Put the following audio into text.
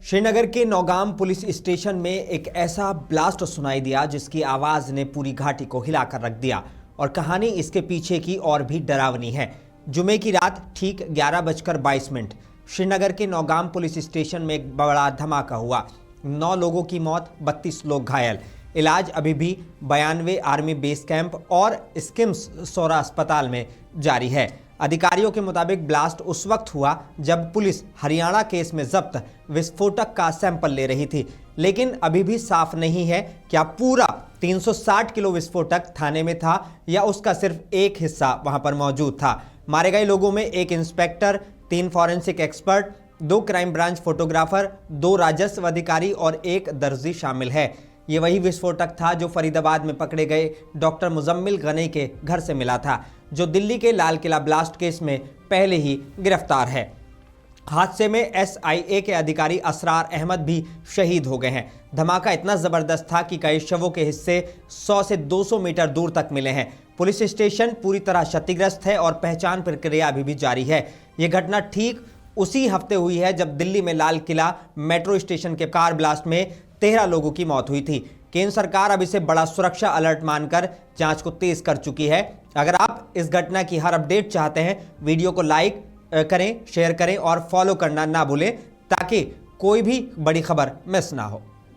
श्रीनगर के Nowgam police station में एक ऐसा ब्लास्ट सुनाई दिया जिसकी आवाज ने पूरी घाटी को हिलाकर रख दिया। और कहानी इसके पीछे की और भी डरावनी है। जुमे की रात ठीक 11:22 श्रीनगर के नौगाम पुलिस स्टेशन में एक बड़ा धमाका हुआ। 9 लोगों की मौत, 32 लोग घायल। इलाज अभी भी 92 आर्मी बेस कैंप और स्किम्स सौरा अस्पताल में जारी है। अधिकारियों के मुताबिक ब्लास्ट उस वक्त हुआ जब पुलिस हरियाणा केस में जब्त विस्फोटक का सैंपल ले रही थी, लेकिन अभी भी साफ नहीं है क्या पूरा 360 किलो विस्फोटक थाने में था या उसका सिर्फ एक हिस्सा वहां पर मौजूद था। मारे गए लोगों में एक inspector, 3 forensic expert, 2 crime branch photographer, 2 राजस्व अधिकारी और 1 दर्जी शामिल है। ये वही विस्फोटक था जो फरीदाबाद में पकड़े गए डॉक्टर मुजम्मिल गनी के घर से मिला था, जो दिल्ली के लाल किला ब्लास्ट केस में पहले ही गिरफ्तार है। हादसे में SIA के अधिकारी असरार अहमद भी शहीद हो गए हैं। धमाका इतना जबरदस्त था कि कई शवों के हिस्से 100 से 200 मीटर दूर तक मिले हैं। पुलिस स्टेशन पूरी तरह क्षतिग्रस्त है और पहचान प्रक्रिया अभी भी जारी है। यह घटना ठीक उसी हफ्ते हुई है जब दिल्ली में लाल किला मेट्रो स्टेशन के कार ब्लास्ट में 13 लोगों की मौत हुई थी। केंद्र सरकार अब इसे बड़ा सुरक्षा अलर्ट मानकर जांच को तेज कर चुकी है। अगर आप इस घटना की हर अपडेट चाहते हैं, वीडियो को लाइक करें, शेयर करें और फॉलो करना ना भूलें ताकि कोई भी बड़ी खबर मिस ना हो।